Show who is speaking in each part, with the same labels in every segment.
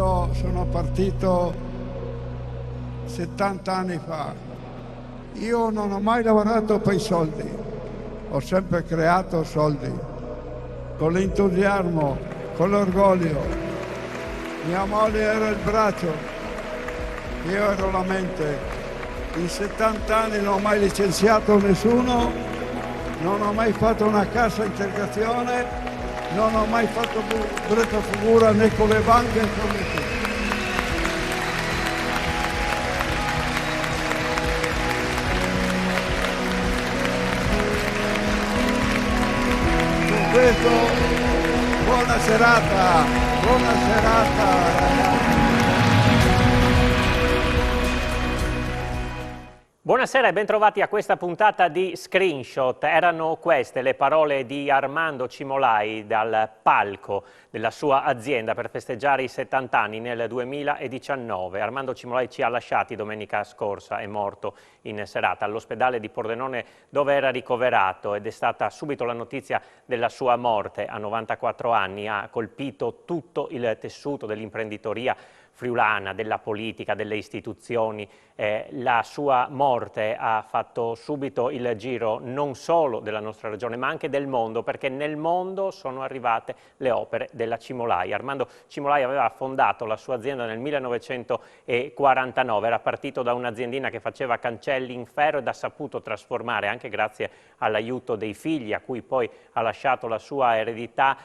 Speaker 1: io sono partito 70 anni fa. Io non ho mai lavorato per i soldi, ho sempre creato soldi, con l'entusiasmo, con l'orgoglio. Mia moglie era il braccio, io ero la mente. In 70 anni non ho mai licenziato nessuno, non ho mai fatto una cassa integrazione, non ho mai fatto brutta figura né con le banche né con nessuno. Con questo, buona serata ragazzi.
Speaker 2: Buonasera e bentrovati a questa puntata di Screenshot. Erano queste le parole di Armando Cimolai dal palco della sua azienda per festeggiare i 70 anni nel 2019. Armando Cimolai ci ha lasciati domenica scorsa, è morto in serata all'ospedale di Pordenone dove era ricoverato ed è stata subito la notizia della sua morte a 94 anni. Ha colpito tutto il tessuto dell'imprenditoria friulana, della politica, delle istituzioni. La sua morte ha fatto subito il giro non solo della nostra regione ma anche del mondo, perché nel mondo sono arrivate le opere della Cimolai. Armando Cimolai aveva fondato la sua azienda nel 1949, era partito da un'aziendina che faceva cancelli in ferro ed ha saputo trasformare, anche grazie all'aiuto dei figli a cui poi ha lasciato la sua eredità,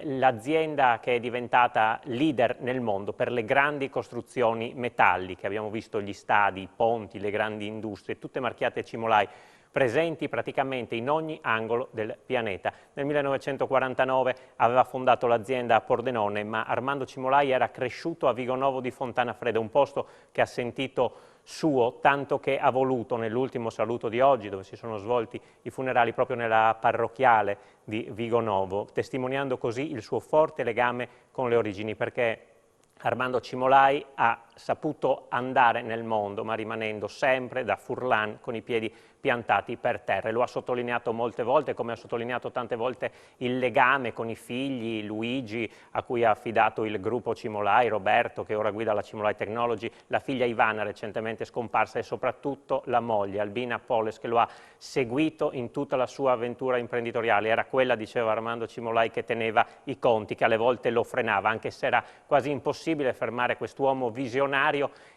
Speaker 2: l'azienda che è diventata leader nel mondo per le grandi costruzioni metalliche. Abbiamo visto gli stadi, i ponti, le grandi industrie, tutte marchiate Cimolai, presenti praticamente in ogni angolo del pianeta. Nel 1949 aveva fondato l'azienda a Pordenone, ma Armando Cimolai era cresciuto a Vigonovo di Fontanafredda, un posto che ha sentito suo, tanto che ha voluto nell'ultimo saluto di oggi, dove si sono svolti i funerali proprio nella parrocchiale di Vigonovo, testimoniando così il suo forte legame con le origini, perché Armando Cimolai ha saputo andare nel mondo, ma rimanendo sempre da Furlan con i piedi piantati per terra. E lo ha sottolineato molte volte, come ha sottolineato tante volte il legame con i figli, Luigi, a cui ha affidato il gruppo Cimolai, Roberto, che ora guida la Cimolai Technology, la figlia Ivana, recentemente scomparsa, e soprattutto la moglie, Albina Poles, che lo ha seguito in tutta la sua avventura imprenditoriale. Era quella, diceva Armando Cimolai, che teneva i conti, che alle volte lo frenava, anche se era quasi impossibile fermare quest'uomo visionario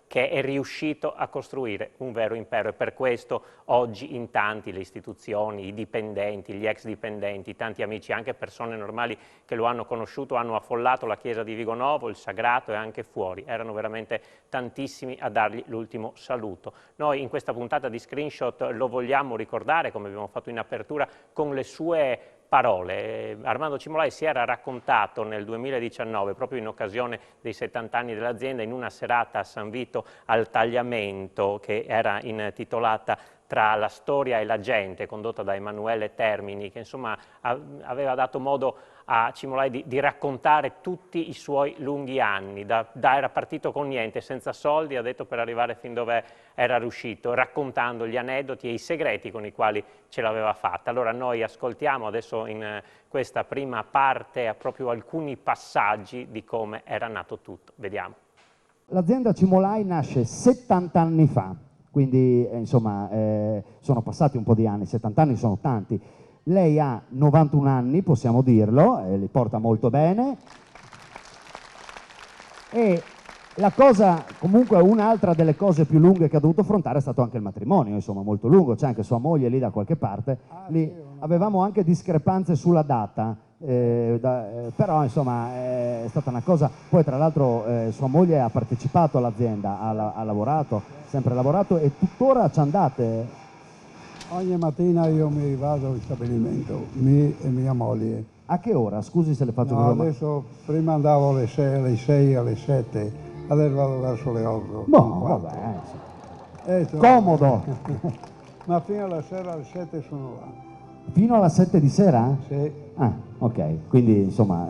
Speaker 2: che è riuscito a costruire un vero impero, e per questo oggi in tanti, le istituzioni, i dipendenti, gli ex dipendenti, tanti amici, anche persone normali che lo hanno conosciuto, hanno affollato la chiesa di Vigonovo, il Sagrato e anche fuori. Erano veramente tantissimi a dargli l'ultimo saluto. Noi in questa puntata di Screenshot lo vogliamo ricordare, come abbiamo fatto in apertura, con le sue parole. Armando Cimolai si era raccontato nel 2019, proprio in occasione dei 70 anni dell'azienda, in una serata a San Vito al Tagliamento, che era intitolata Tra la storia e la gente, condotta da Emanuele Termini, che insomma aveva dato modo a Cimolai di raccontare tutti i suoi lunghi anni. Era partito con niente, senza soldi, ha detto, per arrivare fin dove era riuscito, raccontando gli aneddoti e i segreti con i quali ce l'aveva fatta. Allora noi ascoltiamo adesso in questa prima parte proprio alcuni passaggi di come era nato tutto. Vediamo.
Speaker 3: L'azienda Cimolai nasce 70 anni fa, quindi insomma sono passati un po' di anni, 70 anni sono tanti. Lei ha 91 anni, possiamo dirlo, li porta molto bene. E la cosa, comunque un'altra delle cose più lunghe che ha dovuto affrontare è stato anche il matrimonio, insomma molto lungo, c'è anche sua moglie lì da qualche parte. Lì avevamo anche discrepanze sulla data, però insomma è stata una cosa. Poi tra l'altro sua moglie ha partecipato all'azienda, ha lavorato, sempre lavorato, e tuttora ci andate.
Speaker 1: Ogni mattina io mi vado allo stabilimento, me e mia moglie.
Speaker 3: A che ora? Scusi se le faccio
Speaker 1: No, adesso prima andavo alle 6, alle 7, adesso vado verso le 8.
Speaker 3: No, vabbè, comodo.
Speaker 1: Ma fino alla sera alle 7 sono là.
Speaker 3: Fino alle 7 di sera?
Speaker 1: Sì.
Speaker 3: Ah, ok, quindi insomma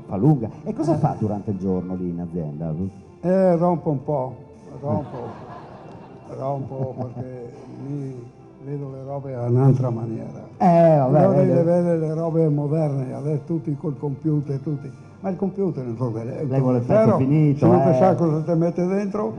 Speaker 3: fa lunga. E cosa fa durante il giorno lì in azienda?
Speaker 1: Rompo un po', rompo perché vedo le robe a un'altra maniera.
Speaker 3: Vabbè,
Speaker 1: Allora le vede le robe moderne, adesso tutti col computer, tutti. Ma il computer non so che
Speaker 3: Lei vuole il pezzo finito.
Speaker 1: Se non sa cosa ti mette dentro.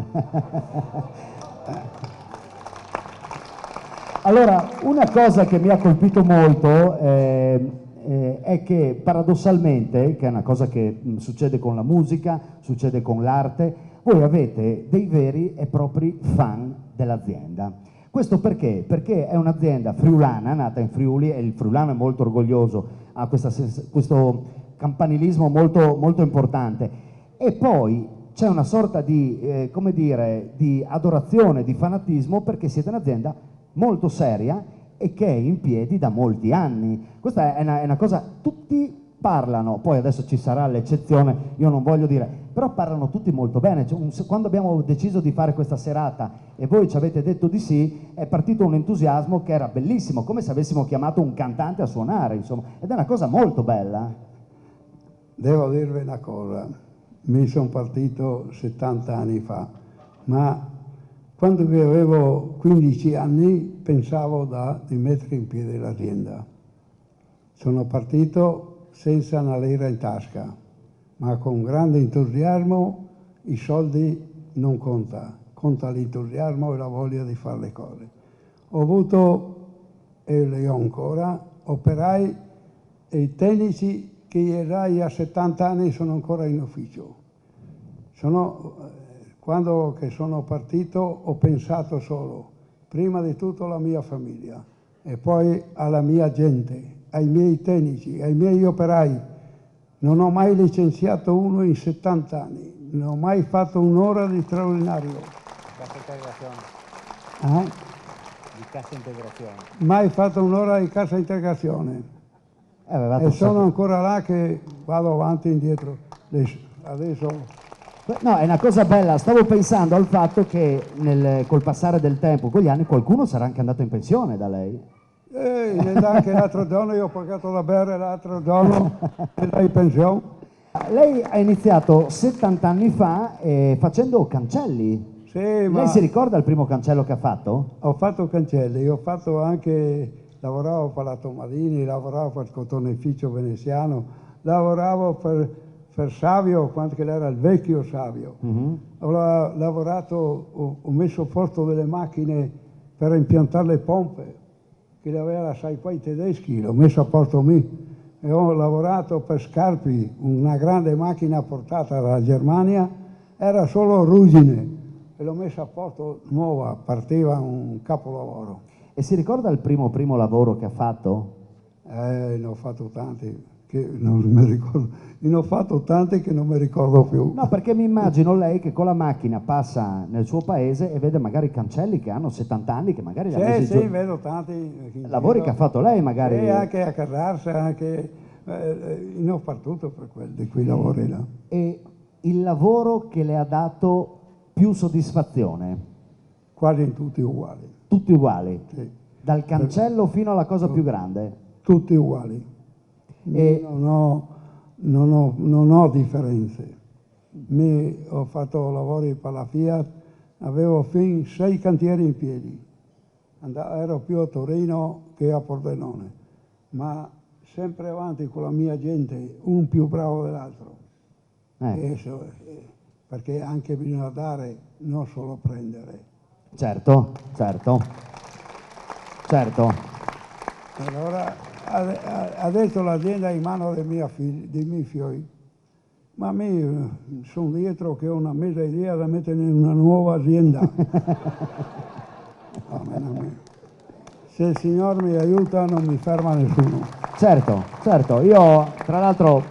Speaker 3: Allora, una cosa che mi ha colpito molto è che paradossalmente, che è una cosa che succede con la musica, succede con l'arte, voi avete dei veri e propri fan dell'azienda. Questo perché? Perché è un'azienda friulana, nata in Friuli, e il friulano è molto orgoglioso, ha questo campanilismo molto, molto importante. E poi c'è una sorta di, come dire, di adorazione, di fanatismo, perché siete un'azienda molto seria e che è in piedi da molti anni. Questa è una cosa, tutti parlano, poi adesso ci sarà l'eccezione, io non voglio dire, però parlano tutti molto bene. Cioè, quando abbiamo deciso di fare questa serata e voi ci avete detto di sì, è partito un entusiasmo che era bellissimo, come se avessimo chiamato un cantante a suonare, insomma, ed è una cosa molto bella.
Speaker 1: Devo dirvi una cosa, mi sono partito 70 anni fa, ma quando avevo 15 anni pensavo di mettere in piedi l'azienda. Sono partito senza una lira in tasca, ma con grande entusiasmo. I soldi non conta, conta l'entusiasmo e la voglia di fare le cose. Ho avuto, e le ho ancora, operai e tecnici che a 70 anni sono ancora in ufficio. Quando che sono partito ho pensato solo, prima di tutto alla mia famiglia e poi alla mia gente, ai miei tecnici, ai miei operai. Non ho mai licenziato uno in 70 anni, non ho mai fatto un'ora di straordinario.
Speaker 4: Cassa integrazione. Di cassa integrazione.
Speaker 1: Mai fatto un'ora di cassa integrazione. E sono ancora là che vado avanti e indietro. Adesso...
Speaker 3: No, è una cosa bella, stavo pensando al fatto che col passare del tempo, con gli anni, qualcuno sarà anche andato in pensione da lei.
Speaker 1: Anche l'altro giorno io ho pagato da bere, l'altro giorno e dai pensione.
Speaker 3: Lei ha iniziato 70 anni fa facendo cancelli.
Speaker 1: Sì,
Speaker 3: Lei si ricorda il primo cancello che ha fatto?
Speaker 1: Ho fatto cancelli, ho fatto anche, lavoravo per la Tomadini, lavoravo per il cotonificio veneziano, lavoravo per Savio, quando era il vecchio Savio. Ho lavorato, ho messo a posto delle macchine per impiantare le pompe, che le aveva, sai, poi i tedeschi, l'ho messo a posto me. E ho lavorato per Scarpi, una grande macchina portata dalla Germania, era solo ruggine, e l'ho messa a posto nuova, partiva un capolavoro.
Speaker 3: E si ricorda il primo lavoro che ha fatto?
Speaker 1: Ne ho fatto tanti. Che non mi ricordo, ne ho fatto tante che non mi ricordo più.
Speaker 3: No, perché mi immagino lei che con la macchina passa nel suo paese e vede magari cancelli che hanno 70 anni, che magari...
Speaker 1: Sì, vedo tanti.
Speaker 3: Lavori che ha fatto lei magari.
Speaker 1: E anche a casarsi, anche... ne ho partito per di quei lavori là.
Speaker 3: E il lavoro che le ha dato più soddisfazione?
Speaker 1: Quasi tutti uguali.
Speaker 3: Tutti uguali?
Speaker 1: Sì.
Speaker 3: Dal cancello fino alla cosa più grande?
Speaker 1: Tutti uguali. E non ho differenze. Ho fatto lavori per la Fiat, avevo fin 6 cantieri in piedi. Ero più a Torino che a Pordenone, ma sempre avanti con la mia gente, un più bravo dell'altro. Perché anche bisogna dare, non solo prendere.
Speaker 3: Certo, certo.
Speaker 1: Allora, adesso l'azienda è in mano dei miei figli, ma a me sono dietro che ho una mezza idea da mettere in una nuova azienda. Se il Signore mi aiuta non mi ferma nessuno.
Speaker 3: Certo, io tra l'altro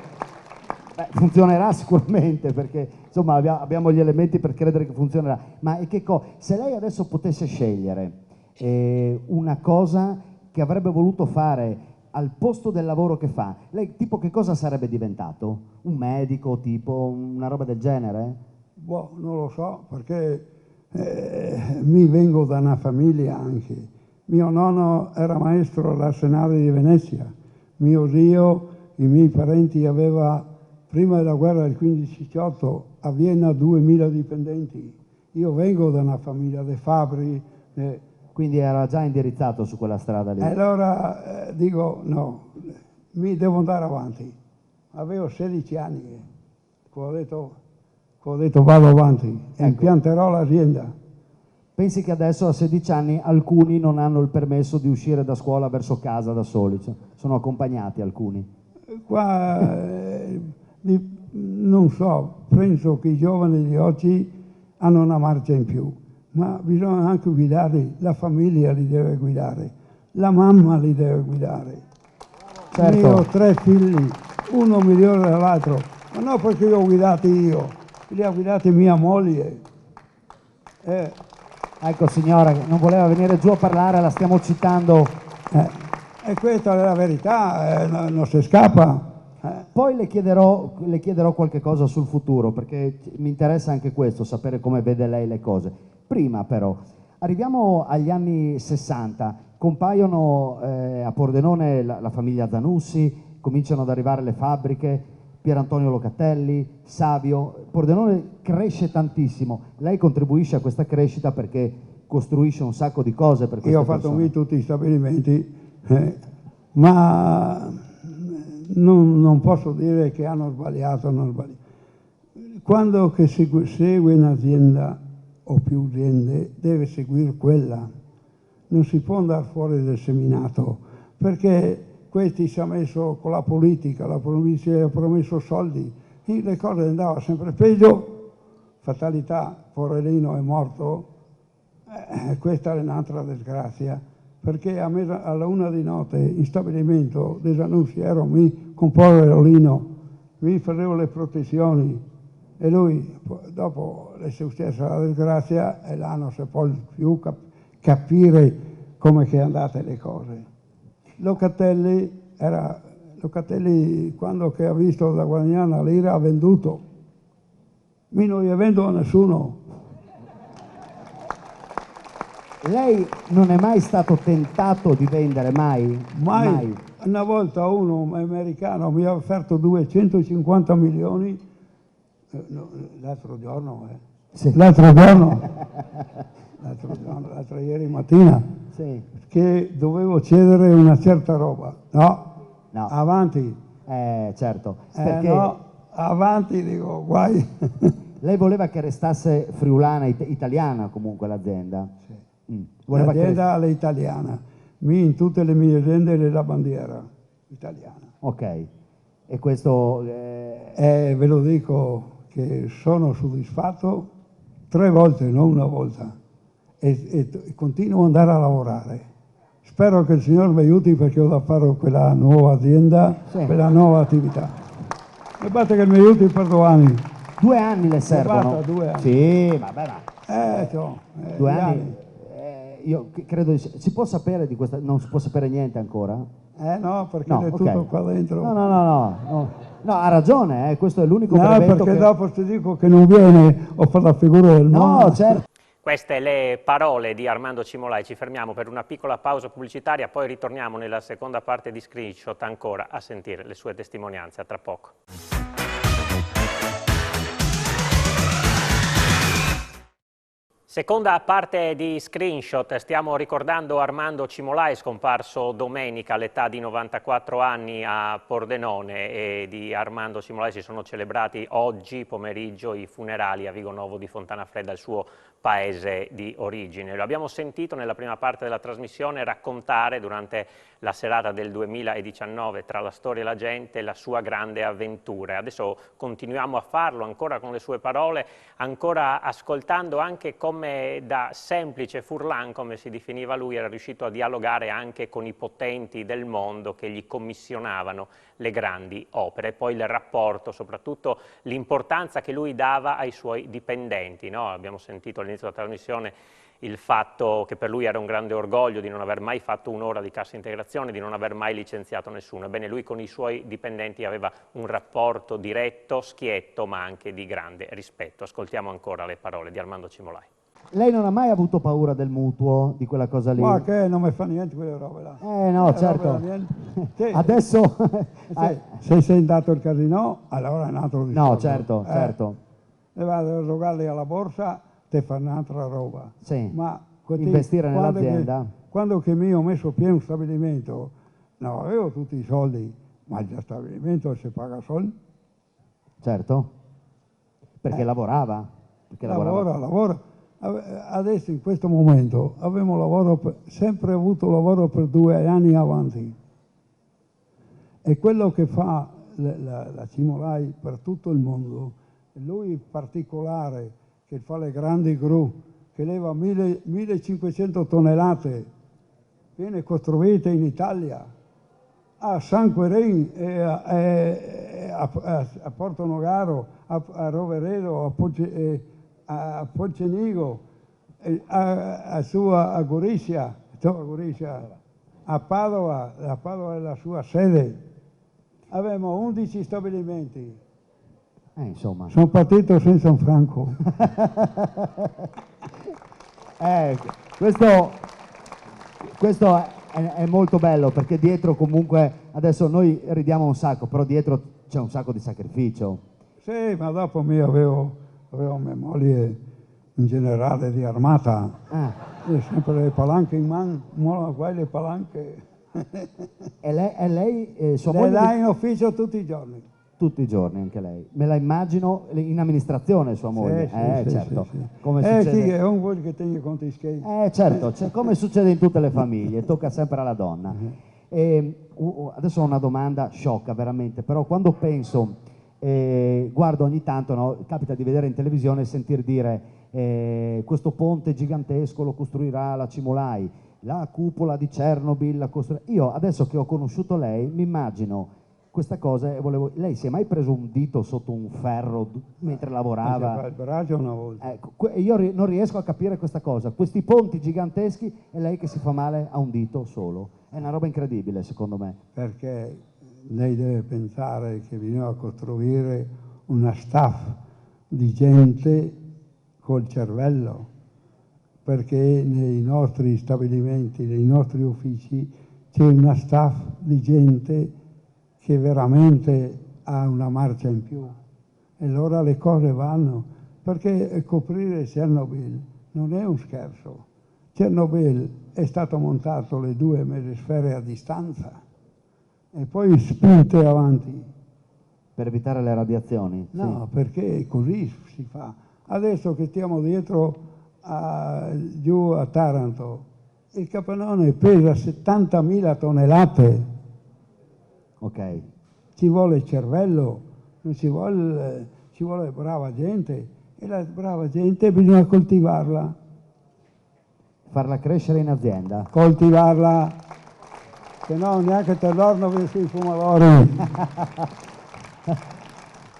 Speaker 3: funzionerà sicuramente, perché insomma abbiamo gli elementi per credere che funzionerà, ma se lei adesso potesse scegliere una cosa che avrebbe voluto fare al posto del lavoro che fa, lei tipo che cosa sarebbe diventato? Un medico, tipo una roba del genere?
Speaker 1: Boh, non lo so, perché mi vengo da una famiglia anche. Mio nonno era maestro all'Arsenale di Venezia, mio zio, i miei parenti aveva, prima della guerra del 15-18, a Vienna 2000 dipendenti. Io vengo da una famiglia dei fabbri,
Speaker 3: quindi era già indirizzato su quella strada lì.
Speaker 1: Allora dico no, mi devo andare avanti. Avevo 16 anni, ho detto vado avanti, e impianterò l'azienda.
Speaker 3: Pensi che adesso a 16 anni alcuni non hanno il permesso di uscire da scuola verso casa da soli, cioè, sono accompagnati alcuni.
Speaker 1: Qua non so, penso che i giovani di oggi hanno una marcia in più, ma bisogna anche guidarli, la famiglia li deve guidare, la mamma li deve guidare.
Speaker 3: Certo.
Speaker 1: Io ho 3 figli, uno migliore dell'altro, ma non perché li ho guidati io, li ha guidati mia moglie.
Speaker 3: Ecco signora, che non voleva venire giù a parlare, la stiamo citando.
Speaker 1: E questa è la verità, non si scappa.
Speaker 3: Poi le chiederò qualche cosa sul futuro, perché mi interessa anche questo, sapere come vede lei le cose. Prima però, arriviamo agli anni 60, compaiono a Pordenone la famiglia Zanussi, cominciano ad arrivare le fabbriche, Pierantonio Locatelli, Savio, Pordenone cresce tantissimo, lei contribuisce a questa crescita perché costruisce un sacco di cose per queste
Speaker 1: Io ho fatto
Speaker 3: persone.
Speaker 1: tutti i stabilimenti, ma non posso dire che hanno sbagliato o non sbagliato. Quando che segue un'azienda o più aziende deve seguire quella, non si può andare fuori del seminato, perché questi si è messo con la politica ha promesso soldi, e le cose andavano sempre peggio, fatalità, poverino è morto, questa è un'altra disgrazia, perché alla 1 di notte in stabilimento dei Zanussi ero con poverino, mi facevo le protezioni e lui dopo è successa la disgrazia e là non si può più capire come che andate le cose. Locatelli quando che ha visto da guadagnare una lira ha venduto, mi non gli vendo a nessuno.
Speaker 3: Lei non è mai stato tentato di vendere, mai?
Speaker 1: Mai. Una volta uno americano mi ha offerto 250 milioni, l'altro giorno,
Speaker 3: Sì.
Speaker 1: l'altro ieri mattina,
Speaker 3: Sì.
Speaker 1: che dovevo cedere una certa roba. No, avanti.
Speaker 3: Certo. Perché
Speaker 1: No, avanti, dico, guai.
Speaker 3: lei voleva che restasse friulana, italiana comunque l'azienda?
Speaker 1: Sì.
Speaker 3: Voleva
Speaker 1: L'azienda all'italiana. In tutte le mie aziende è la bandiera italiana.
Speaker 3: Ok. E questo...
Speaker 1: Ve lo dico che sono soddisfatto 3 volte, non una volta. E continuo ad andare a lavorare. Spero che il Signore mi aiuti perché ho da fare quella nuova azienda,
Speaker 3: Sì.
Speaker 1: quella nuova attività. E basta che mi aiuti per 2 anni.
Speaker 3: 2 anni le servono?
Speaker 1: Basta, 2 anni.
Speaker 3: Sì, vabbè, ma... 2
Speaker 1: gli
Speaker 3: anni. Io credo si può sapere di questa... Non si può sapere niente ancora?
Speaker 1: No, perché
Speaker 3: No,
Speaker 1: è
Speaker 3: ok.
Speaker 1: tutto qua dentro.
Speaker 3: No, ha ragione, questo è l'unico
Speaker 1: No,
Speaker 3: brevetto
Speaker 1: perché
Speaker 3: che...
Speaker 1: dopo ti dico che non viene, ho fatto la figura del mondo.
Speaker 3: No, certo.
Speaker 2: Queste le parole di Armando Cimolai, ci fermiamo per una piccola pausa pubblicitaria, poi ritorniamo nella seconda parte di Screenshot ancora a sentire le sue testimonianze, a tra poco. Seconda parte di Screenshot, stiamo ricordando Armando Cimolai, scomparso domenica all'età di 94 anni a Pordenone, e di Armando Cimolai si sono celebrati oggi pomeriggio i funerali a Vigonovo di Fontanafredda, il suo paese di origine. Lo abbiamo sentito nella prima parte della trasmissione raccontare durante la serata del 2019 tra la storia e la gente la sua grande avventura. Adesso continuiamo a farlo ancora con le sue parole, ancora ascoltando anche come da semplice furlan, come si definiva lui, era riuscito a dialogare anche con i potenti del mondo che gli commissionavano le grandi opere. E poi il rapporto, soprattutto l'importanza che lui dava ai suoi dipendenti, no? Abbiamo sentito all'inizio della trasmissione il fatto che per lui era un grande orgoglio di non aver mai fatto un'ora di cassa integrazione, di non aver mai licenziato nessuno. Ebbene, lui con i suoi dipendenti aveva un rapporto diretto, schietto, ma anche di grande rispetto. Ascoltiamo ancora le parole di Armando Cimolai.
Speaker 3: Lei non ha mai avuto paura del mutuo, di quella cosa lì?
Speaker 1: Ma che non mi fa niente quelle robe là.
Speaker 3: No, certo.
Speaker 1: Sì.
Speaker 3: Adesso...
Speaker 1: Se sei andato al casino, allora è un altro discorso.
Speaker 3: No, certo.
Speaker 1: E vado a giocarli alla borsa, te fa un'altra roba.
Speaker 3: Sì.
Speaker 1: Ma
Speaker 3: investire nell'azienda.
Speaker 1: Quando che mi ho messo pieno un stabilimento, no, avevo tutti i soldi, ma il stabilimento si paga soldi?
Speaker 3: Certo, perché lavorava. Perché
Speaker 1: Lavora. Adesso in questo momento abbiamo sempre avuto lavoro per 2 anni avanti. E quello che fa la Cimolai per tutto il mondo, lui in particolare che fa le grandi gru, che leva 1500 tonnellate, viene costruita in Italia, a San Querin, a Porto Nogaro, a Roveredo, a Poncenigo, a Gorizia, a Padova è la sua sede. Avevamo 11 stabilimenti.
Speaker 3: Insomma.
Speaker 1: Sono partito senza un franco.
Speaker 3: Questo è molto bello, perché dietro comunque, adesso noi ridiamo un sacco, però dietro c'è un sacco di sacrificio.
Speaker 1: Sì, ma dopo avevo mia moglie un generale di armata, e sempre le palanche in mano, guai le palanche.
Speaker 3: E lei sua
Speaker 1: Lei
Speaker 3: moglie
Speaker 1: là in ufficio tutti i giorni.
Speaker 3: tutti i giorni anche lei. Me la immagino in amministrazione sua moglie.
Speaker 1: Sì,
Speaker 3: certo.
Speaker 1: sì.
Speaker 3: Come succede...
Speaker 1: Sì, è un po' che tiene conto i schemi.
Speaker 3: Certo, come succede in tutte le famiglie, tocca sempre alla donna. Adesso ho una domanda sciocca veramente, però quando penso, guardo ogni tanto, no, capita di vedere in televisione e sentir dire questo ponte gigantesco lo costruirà la Cimolai, la cupola di Chernobyl la costruirà. Io adesso che ho conosciuto lei mi immagino questa cosa e lei si è mai preso un dito sotto un ferro mentre lavorava?
Speaker 1: Il braccio una volta.
Speaker 3: Io non riesco a capire questa cosa, questi ponti giganteschi e lei che si fa male a un dito solo. È una roba incredibile secondo me.
Speaker 1: Perché lei deve pensare che bisogna costruire una staff di gente col cervello, perché nei nostri stabilimenti, nei nostri uffici c'è una staff di gente che veramente ha una marcia in più, e allora le cose vanno, perché coprire Chernobyl non è un scherzo. Chernobyl è stato montato le 2 mesosfere a distanza e poi spinte avanti.
Speaker 3: Per evitare le radiazioni?
Speaker 1: No,
Speaker 3: Sì.
Speaker 1: perché così si fa. Adesso che stiamo dietro giù a Taranto, il capannone pesa 70.000 tonnellate.
Speaker 3: Ok.
Speaker 1: Ci vuole cervello, non ci vuole brava gente, e la brava gente bisogna coltivarla.
Speaker 3: Farla crescere in azienda?
Speaker 1: Coltivarla, se no neanche te l'orno sui fumatori.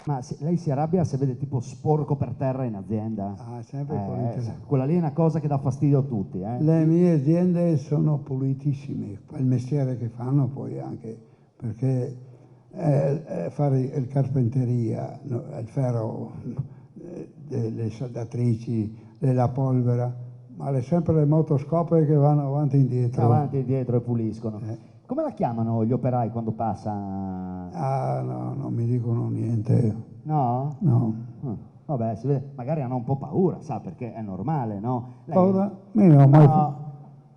Speaker 3: Ma lei si arrabbia se vede tipo sporco per terra in azienda?
Speaker 1: Sempre
Speaker 3: quella lì è una cosa che dà fastidio a tutti.
Speaker 1: Le mie aziende sono pulitissime, il mestiere che fanno poi anche, perché fare il carpenteria, il ferro, le saldatrici, della polvere, ma sempre le motoscope che vanno avanti e indietro.
Speaker 3: Avanti e indietro e puliscono. Come la chiamano gli operai quando passa?
Speaker 1: No, non mi dicono niente.
Speaker 3: No?
Speaker 1: No.
Speaker 3: Vabbè, si vede, magari hanno un po' paura, sa, perché è normale, no?
Speaker 1: Paura? Io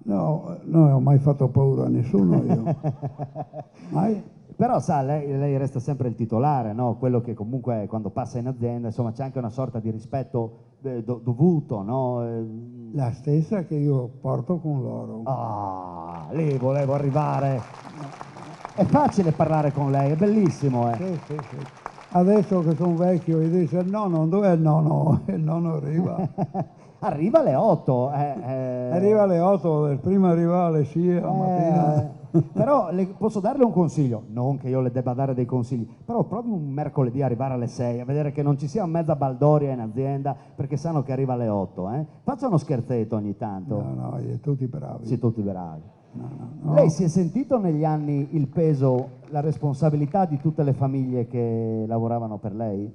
Speaker 1: non ho mai fatto paura a nessuno io. Mai?
Speaker 3: Però sa, lei resta sempre il titolare, no? Quello che comunque quando passa in azienda, insomma, c'è anche una sorta di rispetto dovuto, no?
Speaker 1: La stessa che io porto con loro.
Speaker 3: Lì volevo arrivare. È facile parlare con lei, è bellissimo,
Speaker 1: Sì. Adesso che sono vecchio e dice il nonno, dov'è il nonno? Il nonno arriva.
Speaker 3: Arriva alle 8.
Speaker 1: Arriva alle 8, prima arriva alle 6 la mattina.
Speaker 3: Però posso darle un consiglio, non che io le debba dare dei consigli, però provi un mercoledì a arrivare alle 6, a vedere che non ci sia mezza baldoria in azienda, perché sanno che arriva alle 8. Faccia uno scherzetto ogni tanto.
Speaker 1: No, tutti bravi.
Speaker 3: Sì, tutti bravi.
Speaker 1: No.
Speaker 3: Lei si è sentito negli anni il peso, la responsabilità di tutte le famiglie che lavoravano per lei?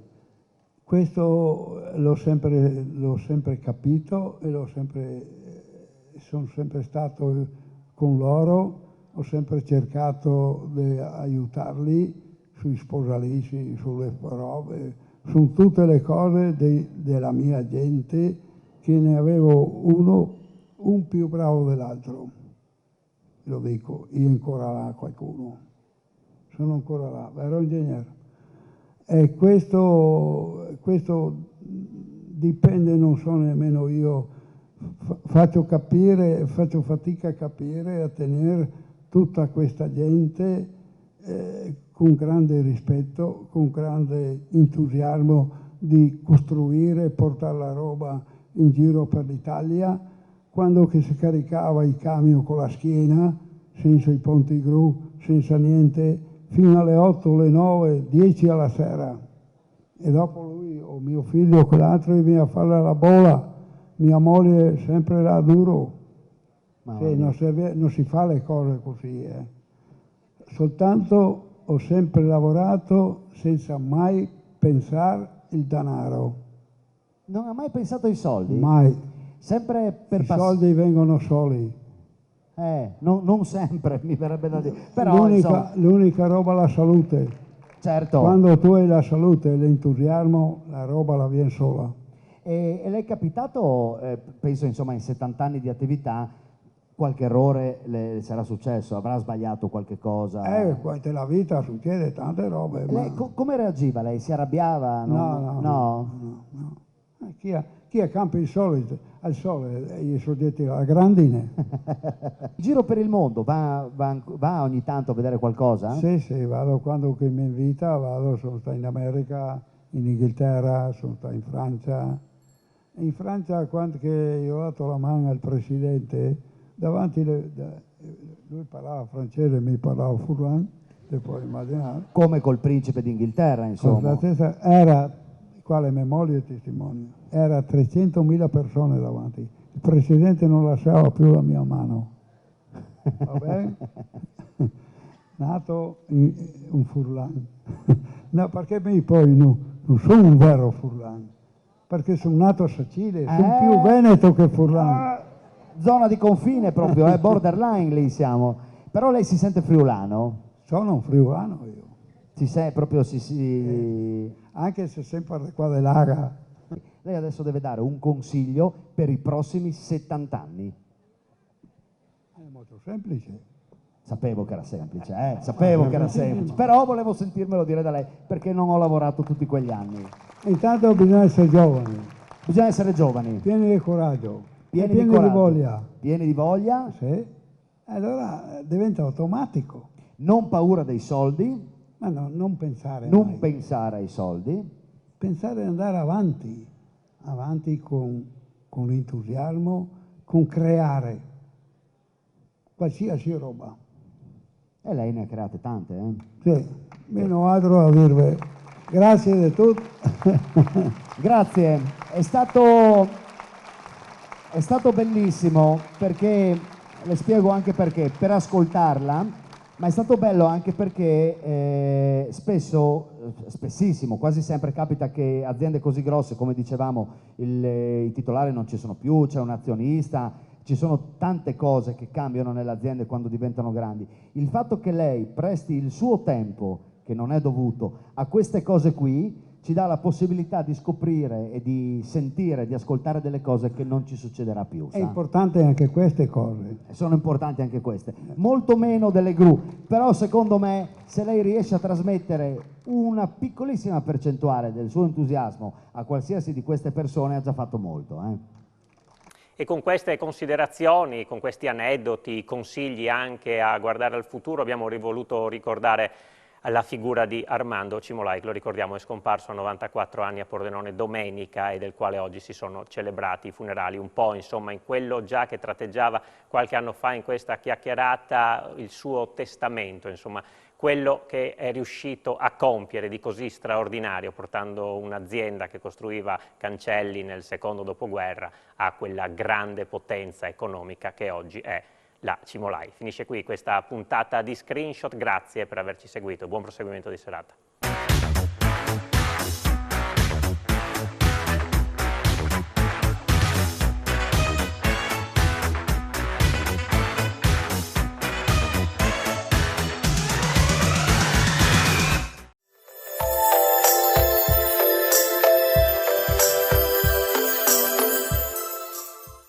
Speaker 1: Questo l'ho sempre capito e sono sempre stato con loro, ho sempre cercato di aiutarli sui sposalizi, sulle robe, su tutte le cose della mia gente, che ne avevo uno un più bravo dell'altro, lo dico, io ancora là qualcuno, sono ancora là, vero ingegnere? E questo dipende, non so nemmeno io, faccio fatica a capire, a tenere tutta questa gente con grande rispetto, con grande entusiasmo di costruire e portare la roba in giro per l'Italia, quando che si caricava il camion con la schiena, senza i ponti gru, senza niente, fino alle 8, alle 9, 10 alla sera. E dopo lui, o mio figlio o quell'altro, veniva a fare la bola, mia moglie sempre là duro. Sì, non si fa le cose così. Soltanto ho sempre lavorato senza mai pensare il denaro.
Speaker 3: Non ha mai pensato ai soldi?
Speaker 1: Mai.
Speaker 3: Sempre per
Speaker 1: I soldi vengono soli.
Speaker 3: Non sempre, mi verrebbe da dire. Però,
Speaker 1: l'unica roba è la salute.
Speaker 3: Certo.
Speaker 1: Quando tu hai la salute e l'entusiasmo, la roba la viene sola.
Speaker 3: E le è capitato, penso insomma in 70 anni di attività, qualche errore le sarà successo? Avrà sbagliato qualche cosa?
Speaker 1: Nella vita succede tante robe.
Speaker 3: Lei, come reagiva lei? Si arrabbiava?
Speaker 1: No. Chi accampa al sole gli soggetti alla grandine.
Speaker 3: Giro per il mondo, va ogni tanto a vedere qualcosa?
Speaker 1: Sì, vado quando che mi invita, sono stato in America, in Inghilterra, sono stato in Francia. In Francia, quando che io ho dato la mano al presidente, davanti, lui parlava francese, mi parlava furlan, se puoi immaginare.
Speaker 3: Come col principe d'Inghilterra, insomma.
Speaker 1: Era, quale mia moglie testimonio, era 300.000 persone davanti. Il presidente non lasciava più la mia mano. Va bene? Nato un furlan. No, perché poi non sono un vero furlan, perché sono nato a Sicilia, sono più veneto che furlan.
Speaker 3: Zona di confine proprio, borderline lì siamo. Però lei si sente friulano?
Speaker 1: Sono un friulano io. Anche se sempre qua dell'Aga.
Speaker 3: Lei adesso deve dare un consiglio per i prossimi 70 anni.
Speaker 1: È molto semplice.
Speaker 3: Sapevo che era semplice, sapevo che era semplice, però volevo sentirmelo dire da lei, perché non ho lavorato tutti quegli anni.
Speaker 1: Intanto bisogna essere giovani.
Speaker 3: Bisogna essere giovani.
Speaker 1: Pieni di coraggio.
Speaker 3: Pieni
Speaker 1: di voglia.
Speaker 3: Pieni di voglia.
Speaker 1: Sì. Allora diventa automatico.
Speaker 3: Non paura dei soldi.
Speaker 1: Ma no, non pensare.
Speaker 3: Non pensare ai soldi.
Speaker 1: Pensare ad andare avanti con entusiasmo, con creare qualsiasi roba.
Speaker 3: E lei ne ha create tante,
Speaker 1: Sì, meno altro a dirvi. Grazie di tutto.
Speaker 3: Grazie, è stato bellissimo, perché, le spiego anche perché, per ascoltarla, ma è stato bello anche perché spessissimo, quasi sempre capita che aziende così grosse, come dicevamo, i titolari non ci sono più, c'è un azionista, ci sono tante cose che cambiano nelle aziende quando diventano grandi. Il fatto che lei presti il suo tempo, che non è dovuto, a queste cose qui, ci dà la possibilità di scoprire e di sentire, di ascoltare delle cose che non ci succederà più.
Speaker 1: È importante anche queste cose.
Speaker 3: Sono importanti anche queste. Molto meno delle gru, però secondo me se lei riesce a trasmettere una piccolissima percentuale del suo entusiasmo a qualsiasi di queste persone ha già fatto molto.
Speaker 2: E con queste considerazioni, con questi aneddoti, consigli anche a guardare al futuro, abbiamo voluto ricordare la figura di Armando Cimolai, che lo ricordiamo è scomparso a 94 anni a Pordenone domenica e del quale oggi si sono celebrati i funerali, un po' insomma in quello già che tratteggiava qualche anno fa in questa chiacchierata il suo testamento, insomma quello che è riuscito a compiere di così straordinario, portando un'azienda che costruiva cancelli nel secondo dopoguerra a quella grande potenza economica che oggi è la Cimolai. Finisce qui questa puntata di Screenshot, grazie per averci seguito, buon proseguimento di serata.